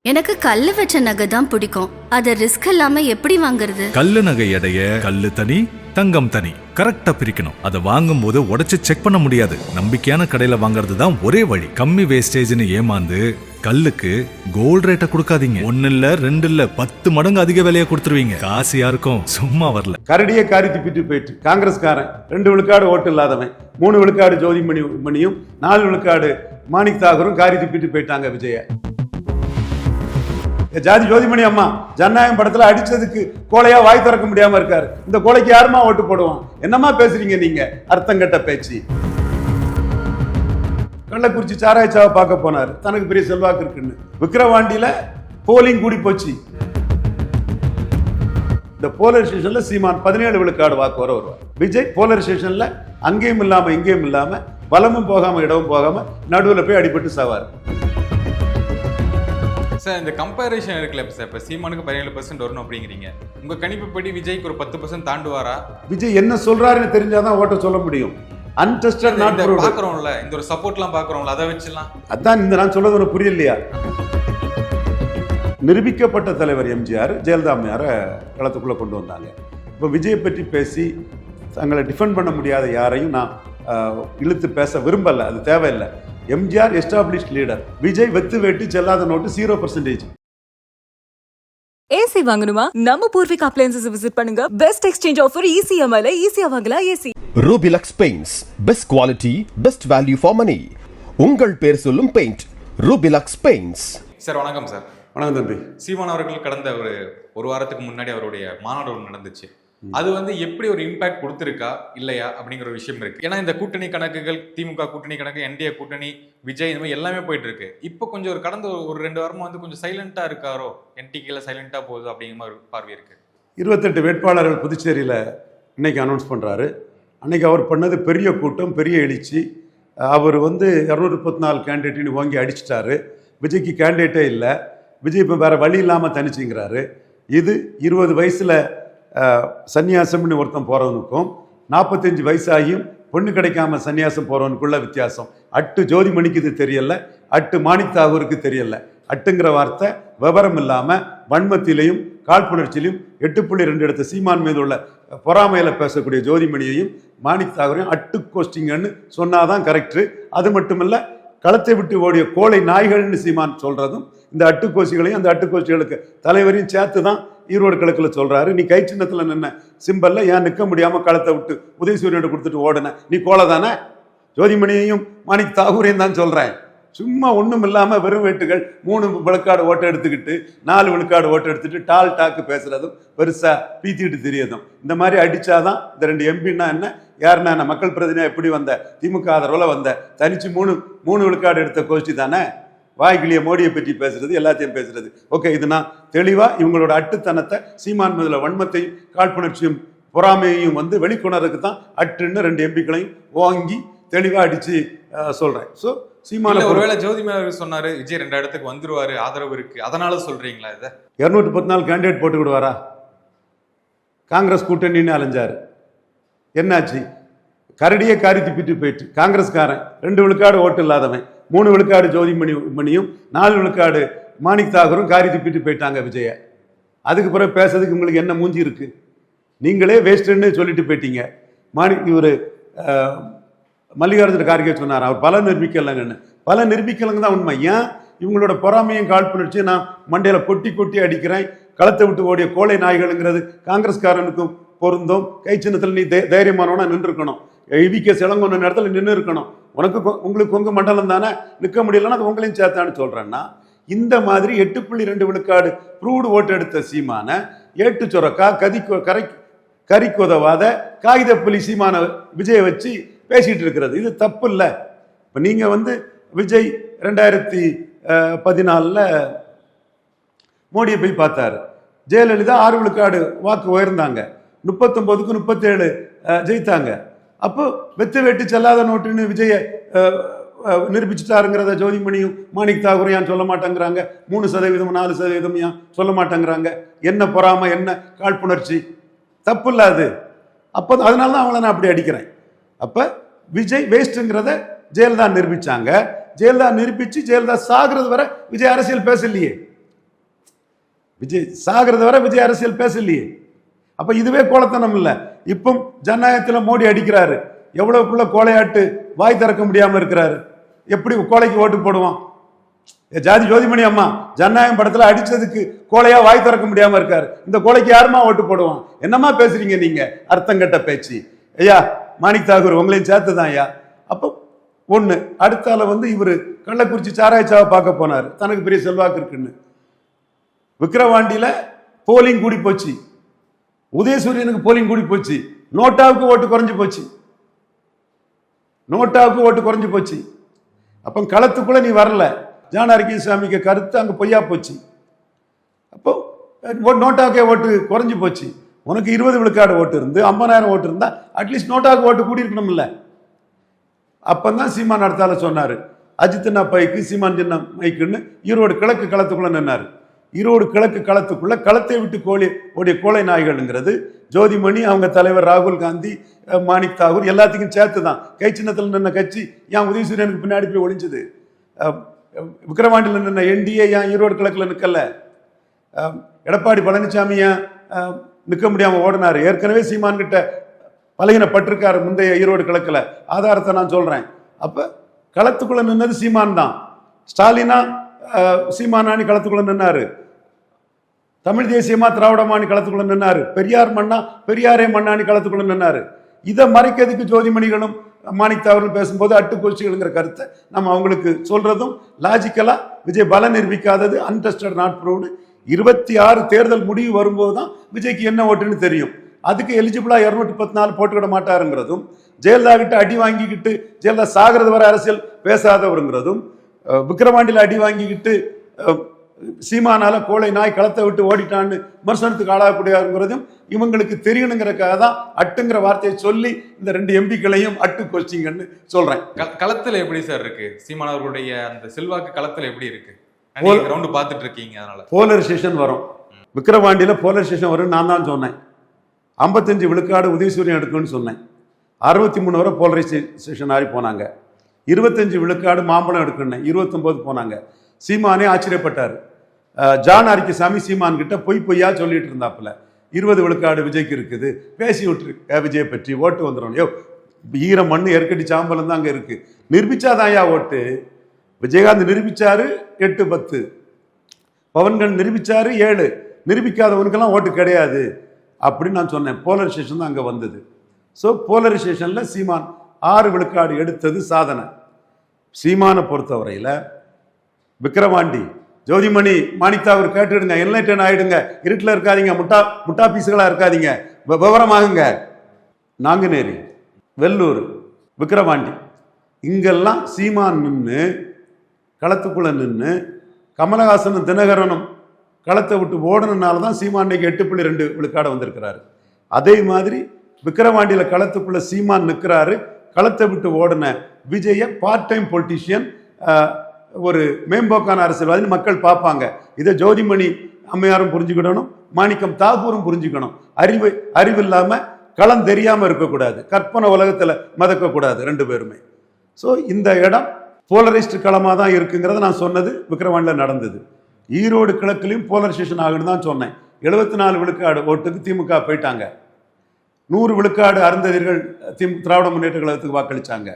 எனக்கு கல்லு வச்ச நகை தான் பிடிக்கும். அத ரிஸ்க் இல்லாம எப்படி வாங்குறது? கல்லு நகை எடைய கல்லு தனி தங்கம் தனி கரெக்டா பிரிக்கணும். அதை வாங்கும் போது உடைச்சு செக் பண்ண முடியாது. நம்பிக்கையான கடையில வாங்குறது தான் ஒரே வழி. கம்மி வேஸ்டேஜ்னு ஏமாந்து கல்லுக்கு கோல்ட் ரேட்டை கொடுக்காதீங்க. 1 இல்ல 2 இல்ல 10 மடங்கு அதிக விலையை கொடுத்துருவீங்க. காசு யாருக்கும் சும்மா வரல. கரடியே காரி திப்பிட்டு போயிட்டு காங்கிரஸ்காரன் 2 விழுக்காடு ஓட்டு இல்லாதவன் 3 விழுக்காடு ஜோதிமணியும் 4 விழுக்காடு மாணிக் தாகூரும் காரி திப்பிட்டு போயிட்டாங்க விஜய. ஜாதி ஜோதிமணி அம்மா ஜனநாயகம் படத்துல அடிச்சதுக்கு கோலையா வாய் திறக்க முடியாம இருக்காரு. இந்த கோலைக்கு யாருமா ஓட்டு போடுவான்? என்னமா பேசுறீங்க நீங்க? அர்த்தம் கட்ட பேச்சு. கள்ளக்குறிச்சி சாராய்ச்சாவை பார்க்க போனாரு. தனக்கு பெரிய செல்வாக்கு இருக்குன்னு. விக்கிரவாண்டியில போலிங் கூடி போச்சு. இந்த போலரைசேஷன்ல சீமான் 17 விழுக்காடு வாக்கு வருவார். விஜய் போலரைசேஷன்ல அங்கேயும் இல்லாம இங்கேயும் இல்லாம பலமும் போகாம இடமும் போகாம நடுவில் போய் அடிபட்டு சாவார். சார் இந்த கம்பேரிஷன் இருக்குல்ல சார், இப்போ சீமானுக்கு 17% வரணும் அப்படிங்கிறீங்க. உங்க கணிப்புப்படி விஜய்க்கு ஒரு 10% தாண்டுவாரா? விஜய் என்ன சொல்றாருன்னு தெரிஞ்சாதான் ஓட்ட சொல்ல முடியும். அன்டெஸ்டட் நாட் பாக்குறோம்ல, இந்த ஒரு சப்போர்ட்லாம் பாக்குறோம்ல, அதை வச்சுலாம் அதான் இந்த நான் சொல்றது ஒரு புரியலையா? நிரூபிக்கப்பட்ட தலைவர் எம்ஜிஆர் ஜெயலலிதா அம்மையாரை களத்துக்குள்ள கொண்டு வந்தாங்க. இப்போ விஜயை பற்றி பேசி தங்களை டிஃபெண்ட் பண்ண முடியாத யாரையும் நான் இழுத்து பேச விரும்பல. அது தேவையில்லை. MGR established leader. விஜய் வெத்து வேட்டு செல்லாத நோட்டு 0%. ஏசி வாங்கணுமா? நம்ம பூர்விகா அப்ளையன்சஸ் விசிட் பண்ணுங்க. பெஸ்ட் எக்ஸ்சேஞ்ச் ஆஃபர் ECMIல ஈஸியா வாங்கலாம் AC. Rubilux paints, best quality, best value for money. உங்கள் பேர் சொல்லும் பெயிண்ட் ரூபிலக்ஸ் பெயிண்ட்ஸ். சார் வணக்கம் சார். வணக்கம் தம்பி. சீமான் அவர்கள் கடந்த ஒரு வாரத்துக்கு முன்னாடி அவருடைய மாநாடு ஒன்று நடந்துச்சு. அது எப்படி ஒரு இம்பாக்ட் கொடுத்துருக்கா இல்லையா அப்படிங்கிற ஒரு விஷயம் இருக்கு. ஏன்னா இந்த கூட்டணி கணக்குகள், திமுக கூட்டணி கணக்கு, NDA கூட்டணி, விஜய், இந்த மாதிரி எல்லாமே போயிட்டு இருக்கு. இப்போ கொஞ்சம் ஒரு கடந்த ஒரு 2 வாரமா கொஞ்சம் சைலண்டா இருக்காரோ, NTKல சைலண்டா போகுது அப்படிங்கிற மாதிரி பார்வை இருக்கு. 28 வேட்பாளர்கள் புதுச்சேரியில் இன்னைக்கு அனௌன்ஸ் பண்றாரு. அன்னைக்கு அவர் பண்ணது பெரிய கூட்டம், பெரிய எழுச்சி. அவர் 234 கேண்டிடேட்னு வாங்கி அடிச்சிட்டாரு. விஜய்க்கு கேண்டிடேட்டே இல்லை. விஜய் இப்போ வேற வழி இல்லாமல் தனிச்சுங்கிறாரு. இது 20 வயசுல சன்னியாசம்னு ஒருத்தன் போறவனுக்கும் 45 வயசாகியும் பொண்ணு கிடைக்காம சன்னியாசம் போறவனுக்குள்ள வித்தியாசம். அட்டு ஜோதிமணிக்கு இது தெரியல, அட்டு மாணிக் தாகூருக்கு தெரியல. அட்டுங்கிற வார்த்தை விவரம் இல்லாம வன்மத்திலையும் காழ்ப்புணர்ச்சியிலையும் 8.2 எடுத்த சீமான் மீது உள்ள பொறாமையில பேசக்கூடிய ஜோதிமணியையும் மாணிக் தாகூரையும் அட்டு கோஷ்டிங்கன்னு சொன்னாதான் கரெக்டு. அது மட்டுமல்ல, களத்தை விட்டு ஓடிய கோழை நாய்கள்னு சீமான் சொல்றதும் இந்த அட்டுக்கோசிகளையும் அந்த அட்டுக்கோசிகளுக்கு தலைவரையும் சேர்த்து தான் ஈரோடு கிழக்கில் சொல்றாரு. நீ கை சின்னத்தில் நின்ன சிம்பல்ல ஏன் நிற்க முடியாம களத்தை விட்டு உதயசூரியனை கொடுத்துட்டு ஓடுன? நீ கோலை தானே? ஜோதிமணியையும் மாணிக் தாகூரையும் தான் சொல்றேன். சும்மா ஒன்றும் இல்லாம வெறும் வேட்டுகள் 3 விழுக்காடு ஓட்டை எடுத்துக்கிட்டு 4 விழுக்காடு ஓட்டை எடுத்துட்டு டால் டாக்கு பேசுறதும் பெருசா பீத்திட்டு தெரியதும். இந்த மாதிரி அடிச்சாதான் இந்த 2 எம்பின்னா என்ன, யாருன்னா என்ன, மக்கள் பிரதிநிதியா எப்படி வந்த, திமுக ஆதரவுல வந்த, தனிச்சு 3 விழுக்காடு எடுத்த கோஷ்டி தானே. வாய்கிளிய மோடியை பற்றி பேசுறது, எல்லாத்தையும் பேசுறது. ஓகே, இது நான் தெளிவா இவங்களோட அட்டுத்தனத்தை, சீமான் முதல்ல வன்மத்தையும் காழ்ப்புணர்ச்சியும் பொறாமையையும் வெளிக்கொணருக்கு தான் அட்டுன்னு 2 எம்பிக்களையும் வாங்கி தெளிவா அடிச்சு சொல்றேன். ஸோ சீமான ஒருவேளை ஜோதிமணி சொன்னாரு விஜய் 2 இடத்துக்கு வந்துருவாரு, ஆதரவு இருக்கு, அதனால சொல்றீங்களா? இதை 214 கேண்டிடேட் போட்டு விடுவாரா? காங்கிரஸ் கூட்டணின்னு அலைஞ்சாரு. என்னாச்சு? கரடியே காரி திப்பிட்டு போயிட்டு காங்கிரஸ்காரன் 2 விழுக்காடு ஓட்டு இல்லாதவன் 3 விழுக்காடு ஜோதிமணியும் 4 விழுக்காடு மாணிக் தாகூரும் காரி திப்பிட்டு போயிட்டாங்க விஜய. அதுக்கு பிறகு பேசுறதுக்கு உங்களுக்கு என்ன மூஞ்சி இருக்கு? நீங்களே வேஸ்ட்ன்னு சொல்லிட்டு போயிட்டீங்க. இவர் மல்லிகார்ஜுன கார்கே சொன்னார், அவர் பல நிரூபிக்கலங்கன்னு. பல நிரூபிக்கலங்க தான் உண்மை. ஏன் இவங்களோட பொறாமையும் காழ்ப்புணர்ச்சியும் நான் மண்டையில கொட்டி கொட்டி அடிக்கிறேன். களத்தை விட்டு ஓடிய கோழை நாய்கள்ங்கிறது காங்கிரஸ்காரனுக்கும் பொருந்தும். கை சின்னத்தில் நீ தைரியமானவனா நின்று இருக்கணும். EVK இளங்கொன்ன இடத்துல நின்று இருக்கணும். உங்களுக்கு உங்க மண்டலம் தானே, நிற்க முடியலன்னா அது உங்களையும் சேர்த்தான்னு சொல்றேன்னா, இந்த மாதிரி 8.2 விழுக்காடு ப்ரூவ்டு ஓட்டு எடுத்த சீமான ஏட்டு சொரக்கா கறிக்குதவாத காகித புலி சீமான விஜயை வச்சு பேசிட்டு இருக்கிறது. இது தப்பு இல்லை. இப்போ நீங்க விஜய் 2014 மோடியை போய் பார்த்தாரு. ஜெயலலிதா 6 விழுக்காடு வாக்கு உயர்ந்தாங்க. 39க்கு 37 ஜெயித்தாங்க. அப்போ வெத்து வெட்டு செல்லாத நோட்டுன்னு விஜய நிரூபிச்சுட்டாருங்கிறத ஜோதிமணியும் மாணிக் தாகூரும் ஏன் சொல்ல மாட்டேங்கிறாங்க? 3% 4% ஏன் சொல்ல மாட்டேங்கிறாங்க? என்ன பொறாமை, என்ன காழ்ப்புணர்ச்சி? தப்பு இல்லை அது. அப்போ அதனால தான் அவங்கள நான் அப்படி அடிக்கிறேன். அப்ப விஜய் வேஸ்ட்ங்கிறத ஜெயலலிதா நிரூபிச்சாங்க. ஜெயலலிதா நிரூபிச்சு ஜெயலலிதா சாகிறது வரை விஜய் அரசியல் பேசலையே. விஜய் சாகிறது வரை விஜய் அரசியல் பேசலையே. அப்ப இதுவே கோலத்தனம் இல்லை. இப்போ ஜனநாயகத்தில் மோடி அடிக்கிறாரு, எவ்வளவுக்குள்ள கோலையாட்டு வாய் திறக்க முடியாம இருக்கிறாரு. எப்படி கோலைக்கு ஓட்டு போடுவான்? ஜாதி ஜோதிமணி அம்மா ஜனநாயகம் படத்துல அடிச்சதுக்கு கோலையா வாய் திறக்க முடியாம இருக்காரு. இந்த கோலைக்கு யாருமா ஓட்டு போடுவான்? என்னமா பேசுறீங்க நீங்க? அர்த்தம் கட்ட பேச்சு. ஐயா மாணிக் தாகூர் உங்களையும் சேர்த்துதான் ஐயா. அப்போ ஒண்ணு அடுத்தால இவரு கள்ளக்குறிச்சி சாராய்ச்சாவை பார்க்க போனாரு, தனக்கு பெரிய செல்வாக்கு இருக்குன்னு. விக்கிரவாண்டியில போலிங் கூடி போச்சு, உதயசூரியனுக்கு போலிங் கூடி போச்சு, நோட்டாவுக்கு ஓட்டு குறைஞ்சு போச்சு, நோட்டாவுக்கு ஓட்டு குறைஞ்சு போச்சு. அப்ப களத்துக்குள்ள நீ வரல. ஜானார்கி சாமிக்கு கருத்து அங்க பொய்யா போச்சு. அப்போ நோட்டாவுக்கே ஓட்டு குறைஞ்சு போச்சு. உனக்கு 20 விழுக்காடு ஓட்டு இருந்து 50,000 ஓட்டு இருந்தா அட்லீஸ்ட் நோட்டாவுக்கு ஓட்டு கூடி இருக்கணும் இல்ல. அப்பதான் சீமான் அடுத்தால சொன்னாரு, அஜித்னா பைக்கு சீமான் சின்ன மைக்குன்னு ஈரோடு கிழக்கு களத்துக்குள்ள நின்னாரு. ஈரோடு கிழக்கு களத்துக்குள்ள களத்தை விட்டு கோழை நாய்கள்ங்கிறது ஜோதிமணி, அவங்க தலைவர் ராகுல் காந்தி, மாணிக் தாகூர் எல்லாத்துக்கும் சேர்த்து தான். கை சின்னத்தில் நின்ன கட்சி ஏன் உதயசூரியனுக்கு பின்னாடி போய் ஒளிஞ்சது? விக்கிரவாண்டியில் நின்ன என்டிஏ ஏன் ஈரோடு கிழக்குல நிக்கல? எடப்பாடி பழனிசாமி ஏன் நிற்க முடியாம ஓடினாரு? ஏற்கனவே சீமான் கிட்ட பலகீனப்பட்டிருக்காரு முந்தைய ஈரோடு கிழக்குல. ஆதாரத்தை நான் சொல்றேன். அப்ப களத்துக்குள்ள நின்னது சீமான் தான். ஸ்டாலினா சீமானானி களத்துக்குள்ள நின்னாரு, தமிழ் தேசியமா திராவிடமானி களத்துக்குள்ள நின்னாரு, பெரியார் மண்ணா பெரியாரே மண்ணானி களத்துக்குள்ள நின்னாரு. இதை மறைக்கிறதுக்கு ஜோதிமணிகளும் மாணிக் தாகூரும் பேசும்போது அட்டுக்கோச்சிகள்ங்கிற கருத்தை நம்ம அவங்களுக்கு சொல்றதும் லாஜிக்கலா விஜய் பலம் நிரூபிக்காதது, அன்டெஸ்டட் நாட் ப்ரூவ்டு. 26 தேர்தல் முடிவு வரும்போது தான் விஜய்க்கு என்ன ஓட்டுன்னு தெரியும். அதுக்கு எலிஜிபிளா 214 போட்டுக்கிட மாட்டாருங்கிறதும், ஜெயலலிதா கிட்ட அடி வாங்கிக்கிட்டு ஜெயலலிதா சாகிறது வரை அரசியல் பேசாதவருங்கிறதும், விக்கிரவாண்டியில் அடி வாங்கிக்கிட்டு சீமானால கோழை நாய் களத்தை விட்டு ஓடிட்டான்னு விமர்சனத்துக்கு ஆளாகக்கூடியவங்கிறதும் இவங்களுக்கு தெரியணுங்கிறதுக்காக தான் அட்டுங்கிற வார்த்தையை சொல்லி இந்த 2 எம்பிக்களையும் அட்டு கோச்சிங்கன்னு சொல்றேன். களத்துல எப்படி சார் இருக்கு சீமான் அவர்களுடைய அந்த செல்வாக்கு? களத்துல எப்படி இருக்கு? ரவுண்டு பார்த்துட்டு இருக்கீங்க, அதனால போலரைசேஷன் வரும். விக்கிரவாண்டியில போலரைசேஷன் வரும் நான் தான் சொன்னேன். 55 விழுக்காடு உதயசூரியன் எடுக்குன்னு சொன்னேன். 63 வரை போலரைசேஷன் ஆகி போனாங்க. 25 விழுக்காடு மாம்பழம் எடுக்கணும், 29 போனாங்க. சீமானே ஆச்சரியப்பட்டார். ஜான் அரிக்கசாமி சீமான் கிட்ட பொய்யா சொல்லிட்டு இருந்தாப்புல. 20 விழுக்காடு விஜய்க்கு இருக்குது, பேசி விட்டுரு விஜயை பற்றி, ஓட்டு வந்துடும். யோ ஈர மண்ணு ஏற்கடி சாம்பலம் தான் அங்க இருக்கு, நிரூபிச்சாதாயா ஓட்டு. விஜயகாந்த் நிரூபிச்சாரு 8-10, பவன்கண் நிரூபிச்சாரு 7, நிரூபிக்காதவனுக்கெல்லாம் ஓட்டு கிடையாது அப்படின்னு நான் சொன்னேன். போலரைசேஷன் தான் அங்க வந்தது. ஸோ போலரைசேஷன்ல சீமான் 6 விழுக்காடு எடுத்தது சாதனை. சீமானை பொறுத்தவரையில விக்கிரவாண்டி ஜோதிமணி மாணிக் தாகூர் கேட்டுடுங்க, என்லைட்டன் ஆயிடுங்க, இருட்டில் இருக்காதீங்க, முட்டா பீஸுகளா இருக்காதீங்க, விவரமாகுங்க. நாங்குநேரி, வெள்ளூர், விக்கிரவாண்டி இங்கெல்லாம் சீமான் நின்று களத்துக்குள்ள நின்று கமலஹாசனும் தினகரனும் களத்தை விட்டு ஓடணுனால தான் சீமான் 8.2 விழுக்காடு வந்திருக்கிறாரு. அதே மாதிரி விக்கிரவாண்டியில களத்துக்குள்ள சீமான் நிற்கிறாரு. களத்தை விட்டு ஓடின விஜய பார்ட் டைம் பொலிட்டீஷியன், ஒரு மேம்போக்கான அரசியல்வாதி மக்கள் பார்ப்பாங்க. இதை ஜோதிமணி அம்மையாரும் புரிஞ்சுக்கிடணும், மாணிக்கம் தாகூரும் புரிஞ்சுக்கணும். அறிவு இல்லாம களம் தெரியாம இருக்கக்கூடாது, கற்பனை உலகத்துல மதக்கக்கூடாது 2 பேருமே. ஸோ இந்த இடம் போலரைஸ்டு களமாக தான் இருக்குங்கிறத நான் சொன்னது விக்கிரவாண்டியில் நடந்தது. ஈரோடு கிழக்குலையும் போலரைசேஷன் ஆகுன்னு தான் சொன்னேன். 74 விழுக்காடு ஓட்டுக்கு திமுக போயிட்டாங்க. 100 விழுக்காடு அருந்ததியர்கள் திராவிட முன்னேற்ற கழகத்துக்கு வாக்களிச்சாங்க.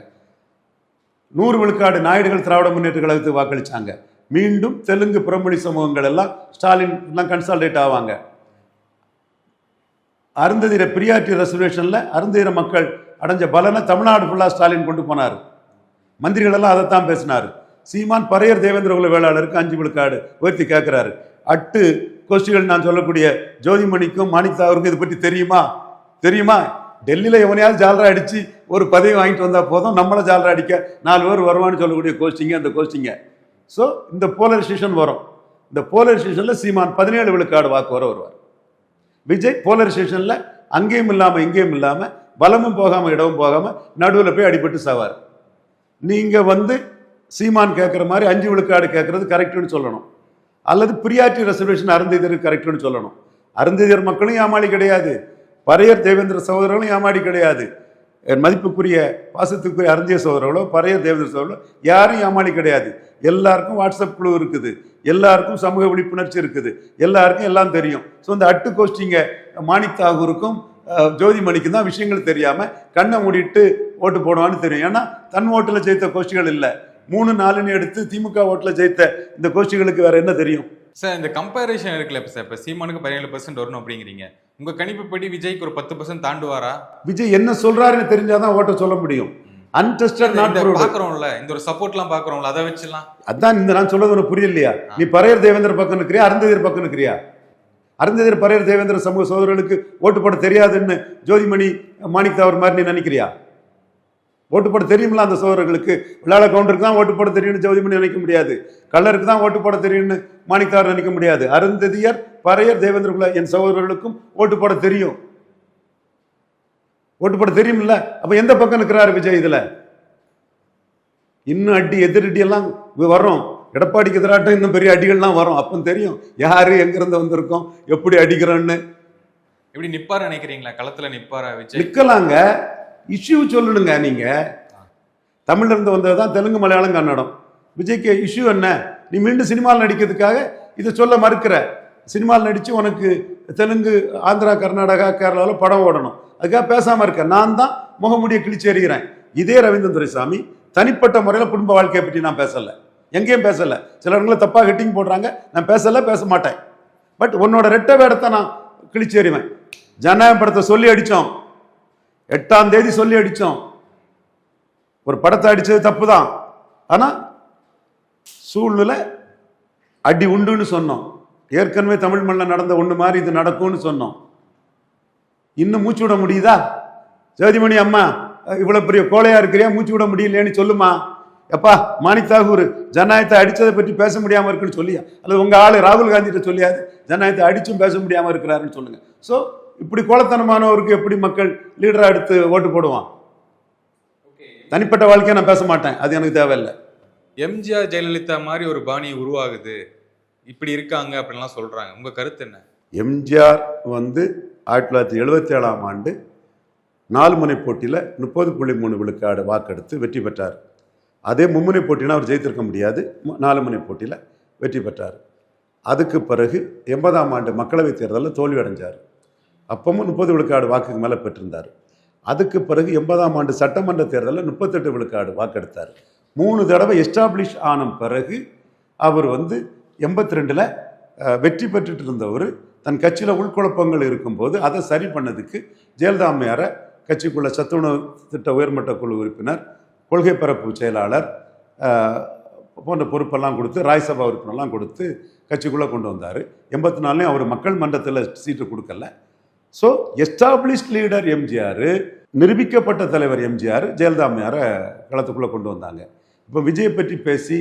100 விழுக்காடு நாயுடுகள் திராவிட முன்னேற்ற கழகத்துக்கு வாக்களிச்சாங்க. மீண்டும் தெலுங்கு புறமொழி சமூகங்கள் எல்லாம் ஸ்டாலின் எல்லாம் கன்சால்டேட் ஆவாங்க. அருந்ததிர பிரியாரிட்டி ரெசர்வேஷன்ல அருந்ததிர மக்கள் அடைஞ்ச பலனை தமிழ்நாடு ஃபுல்லா ஸ்டாலின் கொண்டு போனார். மந்திரிகள் எல்லாம் அதைத்தான் பேசினார். சீமான் பரையர் தேவேந்திர குல வேளாளருக்கு 5 விழுக்காடு உயர்த்தி கேட்கிறாரு. அட்டு கோஷ்டிகள் நான் சொல்லக்கூடிய ஜோதிமணிக்கும் மாணிக் தாகூருக்கும் இது பற்றி தெரியுமா? டெல்லியில எவனையாவது ஜாலரா அடிச்சு ஒரு பதவி வாங்கிட்டு வந்தா போதும், நம்மளை ஜாலரா அடிக்க 4 பேர் வருவான்னு சொல்லக்கூடிய கோஷ்டிங்க அந்த கோஷ்டிங்க. ஸோ இந்த போலரைசேஷன் வரும். இந்த போலரைசேஷன்ல சீமான் 17 விழுக்காடு வாக்கு வருவார். விஜய் போலரைசேஷன்ல அங்கேயும் இல்லாம இங்கேயும் இல்லாம பலமும் போகாம இடமும் போகாம நடுவில் போய் அடிபட்டு சாவார். நீங்க சீமான் கேட்குற மாதிரி 5 விழுக்காடு கேட்கறது கரெக்டுன்னு சொல்லணும், அல்லது பிரியாரிட்டி ரெசர்வேஷன் அருந்ததியர் கரெக்டுன்னு சொல்லணும். அருந்ததியர் மக்களும் ஏமாளி கிடையாது, பரையர் தேவேந்திர சகோதரர்களும் ஏமாளி கிடையாது. என் மதிப்புக்குரிய பாசத்துக்குரிய அருந்திய சோதரர்களோ பறையர் தேவேந்திர சோதரர்களோ யாரும் ஏமாளி கிடையாது. எல்லாருக்கும் வாட்ஸ்அப் குழு இருக்குது, எல்லாருக்கும் சமூக விழிப்புணர்ச்சி இருக்குது, எல்லாருக்கும் எல்லாம் தெரியும். ஸோ இந்த அட்டு கோஷ்டிங்க மாணிக் தாகூருக்கும் ஜோதிமணிக்கும் தான் விஷயங்கள் தெரியாம கண்ணை மூடிட்டு ஓட்டு போடுவான்னு தெரியும். ஏன்னா தன் ஓட்டுல ஜெயித்த கோஷ்டிகள் இல்லை, 3-4 எடுத்து திமுக ஓட்டுல ஜெயித்த இந்த கோஷ்டிகளுக்கு வேற என்ன தெரியும்? சார் இந்த கம்பேரிஷன் இருக்குல்ல சார், இப்போ சீமானுக்கு 17% வரணும் அப்படிங்கிறீங்க, உங்க கணிப்புப்படி விஜய்க்கு ஒரு 10% தாண்டுவாரா? விஜய் என்ன சொல்றாருன்னு தெரிஞ்சாதான் ஓட்ட சொல்ல முடியும். அன்டெஸ்டட் நாட் ப்ரூவ்ட் பாக்குறோம்ல, இந்த ஒரு சப்போர்ட்லாம் பாக்குறோம்ல, அதை வச்சுலாம் அதான் இந்த நான் சொல்றது உனக்கு புரியலையா? நீ பறையர் தேவேந்திர பக்கம் இருக்கிறியா, அருந்ததியர் பக்கம் இருக்கிறியா? அருந்ததியர் பறையர் தேவேந்திர சமூக சோதரர்களுக்கு ஓட்டு போட தெரியாதுன்னு ஜோதிமணி மாணிக் தாகூர் மாதிரி நீ நினைக்கிறியா? ஓட்டு போட தெரியுமில்ல அந்த சோதரர்களுக்கு. விழாள கவுண்டருக்கு தான் ஓட்டு போட தெரியும்னு ஜோதிமணி நினைக்க முடியாது, கல்லருக்கு தான் ஓட்டு போட தெரியும்னு மாணிக் தாகூர் நினைக்க முடியாது. அருந்ததியர் பறையர் தேவேந்திர என் சகோதரர்களுக்கும் ஓட்டு போட தெரியும், ஓட்டு போட தெரியுமில்ல. அப்ப எந்த பக்கம் இருக்கிறாரு விஜய்? இதுல இன்னும் அடி எதிரடி எல்லாம் வரும், எடப்பாடிக்கு எதிராட்டம் இன்னும் பெரிய அடிகள்லாம் வரும். அப்போ தெரியும் யாரு எங்க இருந்து வந்திருக்கோம், எப்படி அடிக்கிறோன்னு. எப்படி நிப்பாரு நினைக்கிறீங்களா? களத்துல நிப்பாரா விஜய்? நிக்கலாங்க, இஷ்யூ சொல்லணுங்க. நீங்க தமிழ்ல இருந்து வந்ததுதான் தெலுங்கு மலையாளம் கன்னடம். விஜய்க்கு இஷ்யூ என்ன? நீ மீண்டும் சினிமாவில் நடிக்கிறதுக்காக இதை சொல்ல மறுக்கிற. சினிமாவில் நடிச்சு உனக்கு தெலுங்கு, ஆந்திரா, கர்நாடகா, கேரளாவில் படம் ஓடணும், அதுக்காக பேசாம இருக்க. நான் தான் முகமுடியை கிழிச்சு எறிகிறேன். இதே ரவீந்திரன் துரைசாமி தனிப்பட்ட முறையில் குடும்ப வாழ்க்கையை பற்றி நான் பேசல, எங்கேயும் பேசல. சிலருங்களை தப்பா ஹெட்டிங் போடுறாங்க, நான் பேச மாட்டேன். பட் உன்னோட ரெட்டை வேடத்தை நான் கிழிச்சு எறிவேன். ஜனநாயகம் படத்தை சொல்லி அடிச்சோம், 8ஆம் தேதி சொல்லி அடிச்சோம். ஒரு படத்தை அடிச்சது தப்பு தான், ஆனா சூழ்நிலை அடி உண்டுன்னு சொன்னோம். ஏற்கனவே தமிழ் மண்ணில் நடந்த ஒண்ணு மாதிரி இது நடக்கும்னு சொன்னோம். இன்னும் மூச்சு விட முடியுதா? ஜோதிமணி அம்மா இவ்வளவு பெரிய கோழையா இருக்கிறியா, மூச்சு விட முடியலையேன்னு சொல்லுமா. எப்பா மாணிக் தாகூர் ஜனநாயகத்தை அடிச்சதை பற்றி பேச முடியாம இருக்குன்னு சொல்லியா, அல்லது உங்க ஆளு ராகுல் காந்திகிட்ட சொல்லியாது ஜனநாயகத்தை அடிச்சும் பேச முடியாம இருக்கிறாருன்னு சொல்லுங்க. ஸோ இப்படி கோலத்தனமானவருக்கு எப்படி மக்கள் லீடரா எடுத்து ஓட்டு போடுவான்? தனிப்பட்ட வாழ்க்கையை நான் பேச மாட்டேன், அது எனக்கு தேவையில்லை. எம்ஜிஆர் ஜெயலலிதா மாதிரி ஒரு பாணி உருவாகுது, இப்படி இருக்காங்க அப்படின்லாம் சொல்றாங்க, உங்க கருத்து என்ன? எம்ஜிஆர் 1977ஆம் ஆண்டு 4 முனை போட்டியில் 30.3 விழுக்காடு வாக்கெடுத்து வெற்றி பெற்றார். அதே மும்முனை போட்டினா அவர் ஜெயித்திருக்க முடியாது, 4 முனை போட்டியில் வெற்றி பெற்றார். அதுக்கு பிறகு 80ஆம் ஆண்டு மக்களவைத் தேர்தலில் தோல்வி அடைஞ்சார். அப்பவும் 30 விழுக்காடு வாக்குக்கு மேலே பெற்றிருந்தார். அதுக்கு பிறகு 80ஆம் ஆண்டு சட்டமன்ற தேர்தலில் 38 விழுக்காடு வாக்கெடுத்தார். 3 தடவை எஸ்டாப்ளிஷ் ஆன பிறகு அவர் 82ல் வெற்றி பெற்றுட்டு இருந்தவர் தன் கட்சியில் உள்குழப்பங்கள் இருக்கும்போது அதை சரி பண்ணதுக்கு ஜெயலலிதா அம்மையாரை கட்சிக்குள்ள சத்துணவு திட்ட உயர்மட்ட குழு உறுப்பினர், கொள்கை பரப்பு செயலாளர் போன்ற பொறுப்பெல்லாம் கொடுத்து, ராஜ்சபா உறுப்பினர்லாம் கொடுத்து கட்சிக்குள்ளே கொண்டு வந்தார். 84லையும் அவர் மக்கள் மன்றத்தில் சீட்டு கொடுக்கல. ஸோ எஸ்டாப்ளிஷ்ட் லீடர் எம்ஜிஆர், நிரூபிக்கப்பட்ட தலைவர் எம்ஜிஆர் ஜெயலலிதா அம்மையாரை களத்துக்குள்ளே கொண்டு வந்தாங்க. இப்போ விஜயை பற்றி பேசி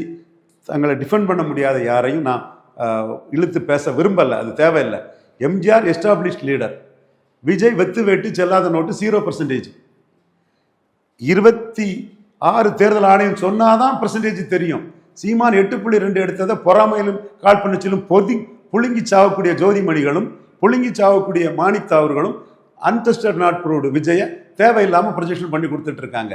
தங்களை டிஃபெண்ட் பண்ண முடியாத யாரையும் நான் இழுத்து பேச விரும்பலை, அது தேவையில்லை. எம்ஜிஆர் எஸ்டாப்ளிஷ்ட் லீடர், விஜய் வெத்து வேட்டு செல்லாத நோட்டு 0%. 26 தேர்தல் ஆணையம் சொன்னாதான் பெர்சன்டேஜ் தெரியும். சீமான் 8.2 எடுத்ததை பொறாமையிலும் காழ்ப்புணர்ச்சியிலும் புழுங்கி சாவக்கூடிய ஜோதிமணிகளும் புழுங்கி சாவக்கூடிய மாணிக் தாகூர்களும் அன்டெஸ்டட் நாட் ப்ரூவ்டு விஜய தேவையில்லாமல் ப்ரொஜெக்ஷன் பண்ணி கொடுத்துட்டு இருக்காங்க.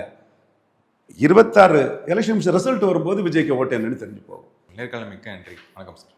26 எலெக்ஷன்ஸ் ரிசல்ட் வரும்போது விஜய்க்கு ஓட்டு என்னன்னு தெரிஞ்சு போகும். நேர்காணல் மிக்க நன்றி. வணக்கம் சார்.